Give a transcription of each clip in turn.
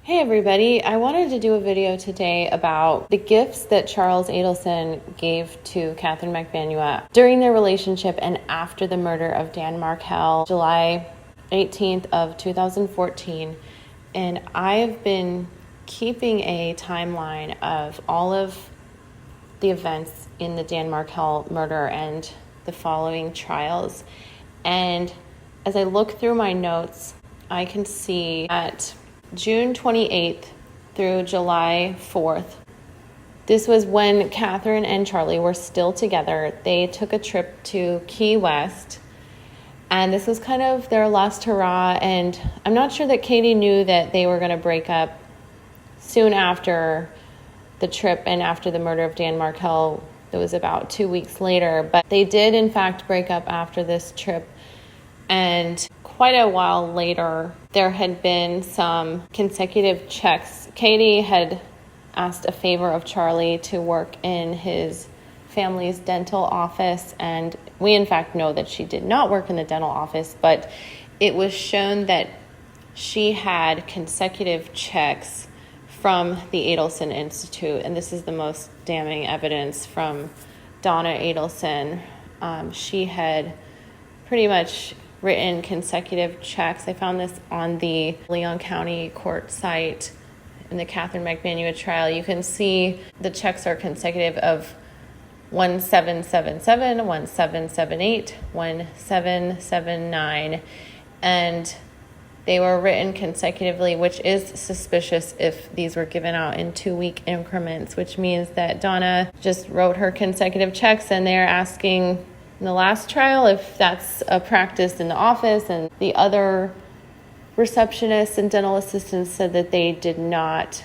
Hey everybody, I wanted to do a video today about the gifts that Charles Adelson gave to Katherine Magbanua during their relationship and after the murder of Dan Markel, July 18th of 2014. And I've been keeping a timeline of all of the events in the Dan Markel murder and the following trials. And as I look through my notes, I can see that June 28th through July 4th. This was when Katherine and Charlie were still together. They took a trip to Key West, and this was kind of their last hurrah. And I'm not sure that Katie knew that they were going to break up soon after the trip and after the murder of Dan Markel. It was about 2 weeks later, but they did in fact break up after this trip. And quite a while later, there had been some consecutive checks. Katie had asked a favor of Charlie to work in his family's dental office, and we in fact know that she did not work in the dental office, but it was shown that she had consecutive checks from the Adelson Institute, and this is the most damning evidence from Donna Adelson. She had pretty much written consecutive checks. I found this on the Leon County Court site in the Katherine Magbanua trial. You can see the checks are consecutive of 1777, 1778, 1779, and they were written consecutively, which is suspicious if these were given out in 2-week increments, which means that Donna just wrote her consecutive checks, and they're asking in the last trial if that's a practice in the office, and the other receptionists and dental assistants said that they did not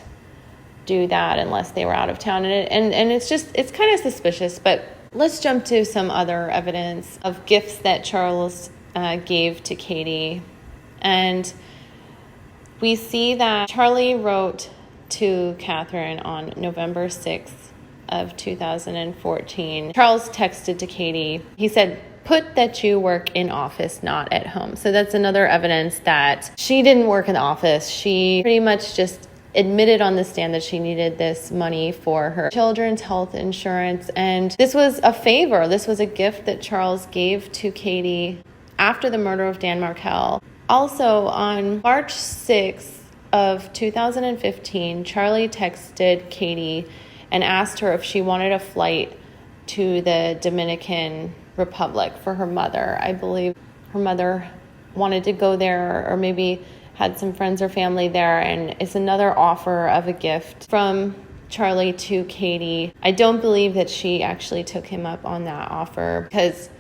do that unless they were out of town. And it's kind of suspicious. But let's jump to some other evidence of gifts that Charles gave to Katie. And we see that Charlie wrote to Katherine on November 6th of 2014. Charles texted to Katie. He said, "Put that you work in office, not at home." So that's another evidence that she didn't work in the office. She pretty much just admitted on the stand that she needed this money for her children's health insurance. And this was a favor. This was a gift that Charles gave to Katie after the murder of Dan Markel. Also, on March 6th of 2015, Charlie texted Katie and asked her if she wanted a flight to the Dominican Republic for her mother. I believe her mother wanted to go there, or maybe had some friends or family there, and it's another offer of a gift from Charlie to Katie. I don't believe that she actually took him up on that offer, because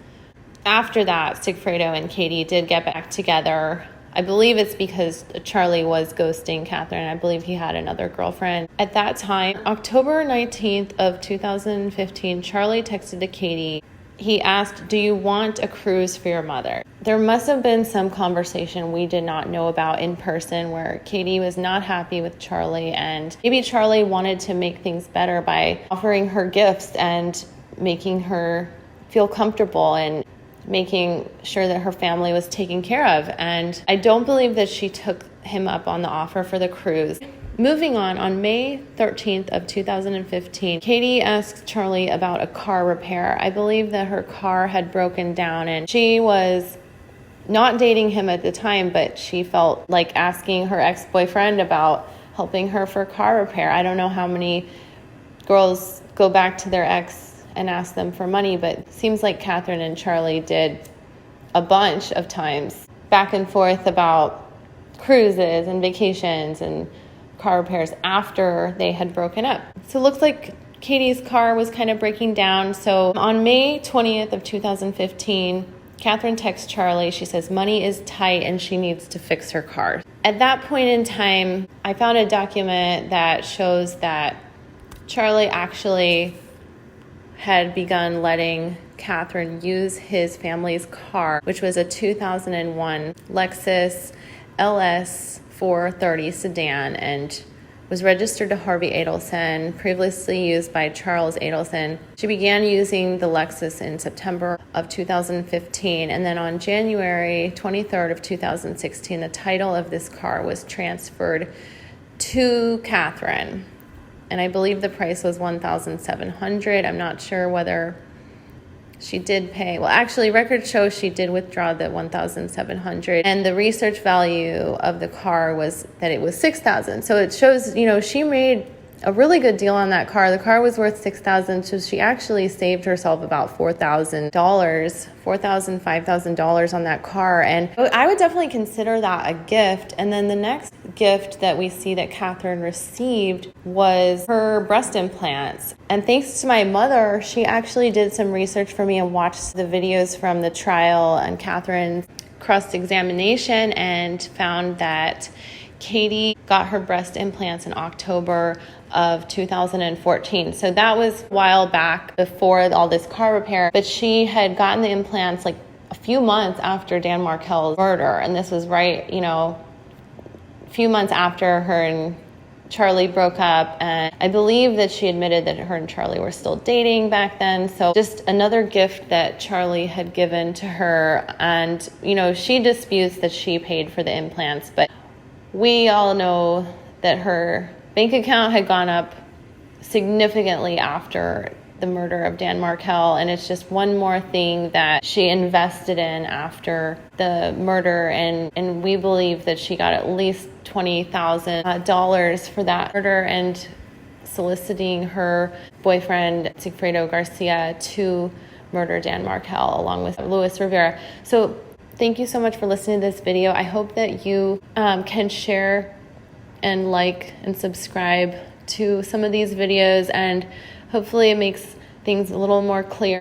after that, Sigfredo and Katie did get back together. I believe it's because Charlie was ghosting Katherine. I believe he had another girlfriend. At that time, October 19th of 2015, Charlie texted to Katie. He asked, "Do you want a cruise for your mother?" There must have been some conversation we did not know about in person where Katie was not happy with Charlie, and maybe Charlie wanted to make things better by offering her gifts and making her feel comfortable and making sure that her family was taken care of. And I don't believe that she took him up on the offer for the cruise. Moving on May 13th of 2015, Katie asked Charlie about a car repair. I believe that her car had broken down, and she was not dating him at the time, but she felt like asking her ex-boyfriend about helping her for car repair. I don't know how many girls go back to their ex and ask them for money, but it seems like Katherine and Charlie did a bunch of times back and forth about cruises and vacations and car repairs after they had broken up. So it looks like Katie's car was kind of breaking down. So on May 20th of 2015, Katherine texts Charlie. She says money is tight and she needs to fix her car. At that point in time, I found a document that shows that Charlie actually had begun letting Katherine use his family's car, which was a 2001 Lexus LS 430 sedan, and was registered to Harvey Adelson, previously used by Charles Adelson. She began using the Lexus in September of 2015, and then on January 23rd of 2016, the title of this car was transferred to Katherine. And I believe the price was $1,700. I'm not sure whether she did pay. Well, actually, records show she did withdraw the $1,700. And the research value of the car was that it was $6,000. So it shows, she made a really good deal on that car. The car was worth $6,000, so she actually saved herself about $4,000, $5,000 on that car. And I would definitely consider that a gift. And then the next gift that we see that Katherine received was her breast implants. And thanks to my mother, she actually did some research for me and watched the videos from the trial and Katherine's cross-examination and found that Katie got her breast implants in October of 2014. So that was a while back before all this car repair, but she had gotten the implants like a few months after Dan Markel's murder. And this was right, a few months after her and Charlie broke up. And I believe that she admitted that her and Charlie were still dating back then. So just another gift that Charlie had given to her. And, she disputes that she paid for the implants, but we all know that her bank account had gone up significantly after the murder of Dan Markel, and it's just one more thing that she invested in after the murder, and we believe that she got at least $20,000 for that murder and soliciting her boyfriend Sigfredo Garcia to murder Dan Markel along with Luis Rivera. So thank you so much for listening to this video. I hope that you can share and like and subscribe to some of these videos, and hopefully it makes things a little more clear.